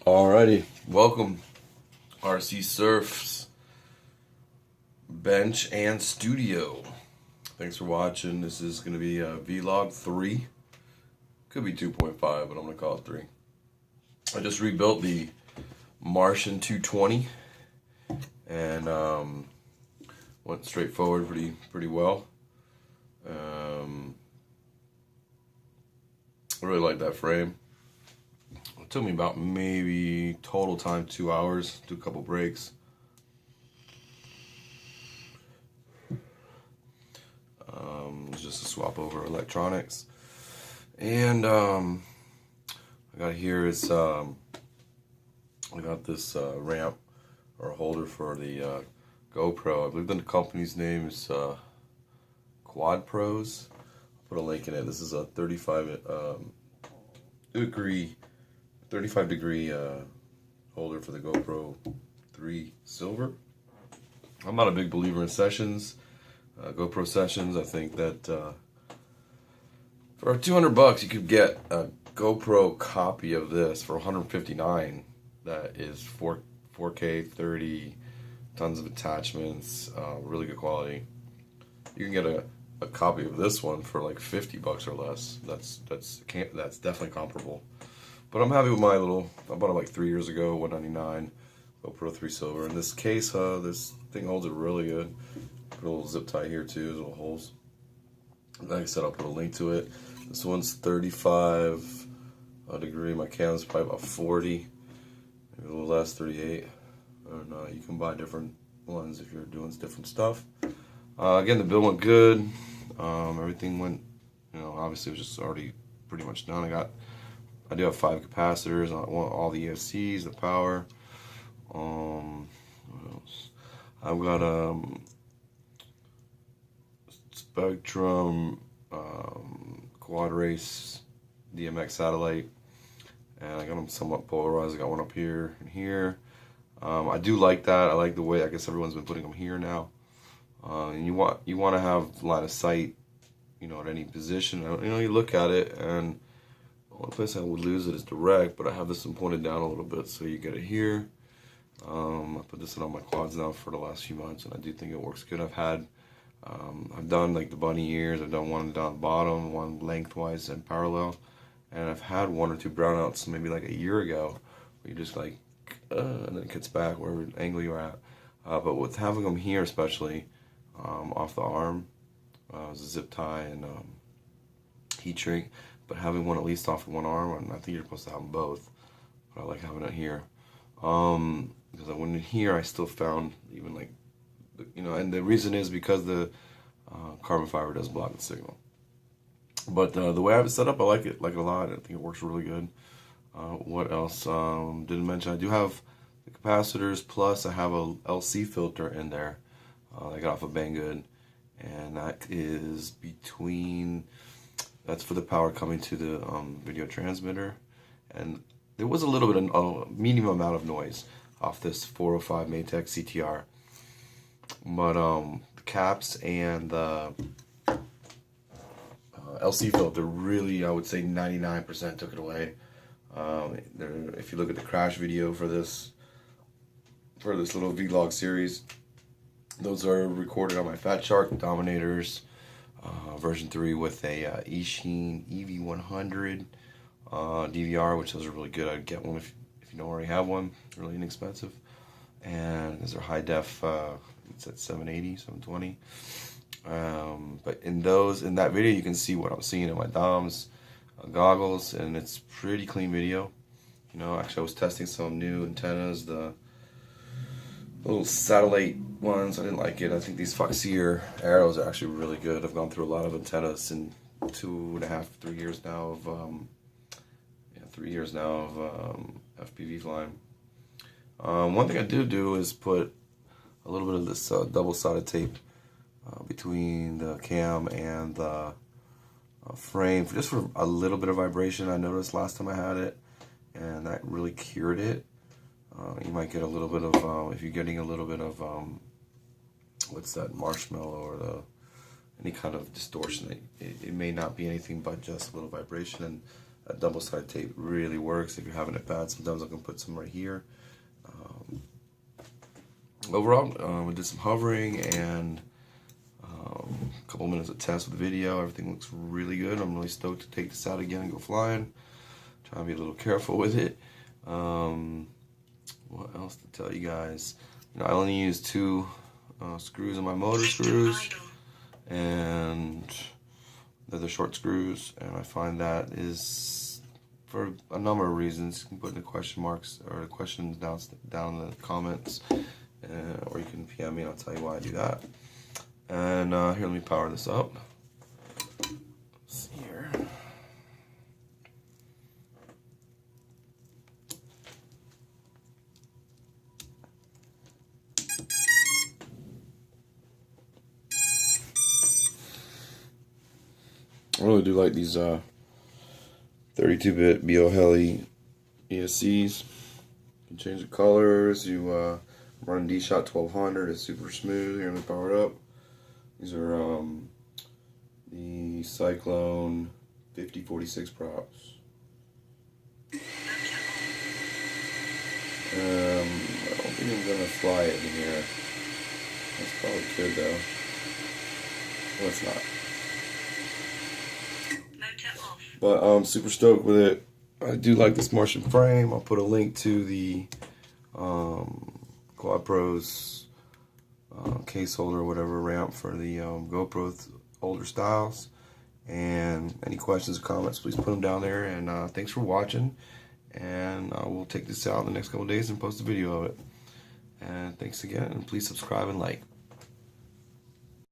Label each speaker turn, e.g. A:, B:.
A: Alrighty, welcome RC Surf's bench and studio. Thanks for watching. This is going to be vlog 3. Could be 2.5, but I'm going to call it 3. I just rebuilt the Martian 220 and went straight forward pretty well. I really like that frame. It took me about maybe total time 2 hours, do a couple breaks. Just to swap over electronics. And I got here is I got this ramp or holder for the GoPro. I believe the company's name is Quad Pros. I'll put a link in it. This is a 35 degree holder for the GoPro 3 Silver. I'm not a big believer in sessions, GoPro sessions. I think that for $200 you could get a GoPro copy of this for $159. That is 4K 30, tons of attachments, really good quality. You can get a copy of this one for like $50 or less. That's definitely comparable. But I'm happy with my little, I bought it like 3 years ago, $199, GoPro 3 Silver. And this case, this thing holds it really good. Put a little zip tie here too, little holes. Like I said, I'll put a link to it. This one's 35 degree. My camera's probably about 40, maybe a little less, 38. And you can buy different ones if you're doing different stuff. Again, the build went good. Everything went, obviously it was just already pretty much done. I do have 5 capacitors. I want all the ESCs, the power. What else? I've got Spectrum Quad Race DMX satellite, and I got them somewhat polarized. I got one up here and here. I do like that. I like the way, I guess everyone's been putting them here now. And you want to have line of sight, at any position. You look at it, and the only place I would lose it is direct, but I have this one pointed down a little bit, so you get it here. I put this on my quads now for the last few months, and I do think it works good. I've done like the bunny ears. I've done one down the bottom, one lengthwise and parallel, and I've had 1 or 2 brownouts maybe like a year ago, where you just like, and then it gets back wherever angle you're at. But with having them here, especially off the arm, it was a zip tie and heat shrink. But having one at least off of one arm, and I think you're supposed to have them both. But I like having it here. Because when here, I still found even like, and the reason is because the carbon fiber does block the signal. But the way I have it set up, I like it a lot. I think it works really good. What else? Didn't mention, I do have the capacitors, plus I have a LC filter in there. I got off of Banggood, and that is that's for the power coming to the video transmitter. And there was a little bit of medium amount of noise off this 405 Maytech CTR. But the caps and the LC filter really, I would say 99% took it away. If you look at the crash video for this little vlog series, those are recorded on my Fat Shark Dominators version 3 with a Eachine EV100 DVR, which those are really good. I'd get one if you don't already have one. Really inexpensive. And these are high def. It's at 780, 720. But in that video, you can see what I'm seeing in my DOMs goggles, and it's pretty clean video. Actually, I was testing some new antennas, the little satellite ones. I didn't like it. I think these Foxier arrows are actually really good. I've gone through a lot of antennas in 2.5, 3 years now of 3 years now of FPV flying. One thing I do is put a little bit of this double-sided tape between the cam and the frame, just for a little bit of vibration. I noticed last time I had it, and that really cured it. You might get a little bit of, if you're getting a little bit of, what's that, marshmallow or any kind of distortion, it may not be anything but just a little vibration. And that double-sided tape really works if you're having it bad. Sometimes I can put some right here. Overall, we did some hovering and a couple minutes of test with the video. Everything looks really good. I'm really stoked to take this out again and go flying. Trying to be a little careful with it. What else to tell you guys? You know, I only use 2 screws on my motor screws, and they're the short screws, and I find that is for a number of reasons. You can put in the question marks or the questions down in the comments, or you can PM me and I'll tell you why I do that. And here, let me power this up. Let's see here. I really do like these 32-bit BO Heli ESCs. You can change the colors. You run D-Shot 1200. It's super smooth. Here, let me power it up. These are the Cyclone 5046 props. I don't think I'm gonna fly it in here. That's probably good though. No, it's not. But I'm super stoked with it. I do like this Martian frame. I'll put a link to the GoPro's case holder or whatever ramp for the GoPro Holder styles. And any questions or comments, please put them down there. And thanks for watching. And we'll take this out in the next couple of days and post a video of it. And thanks again. And please subscribe and like.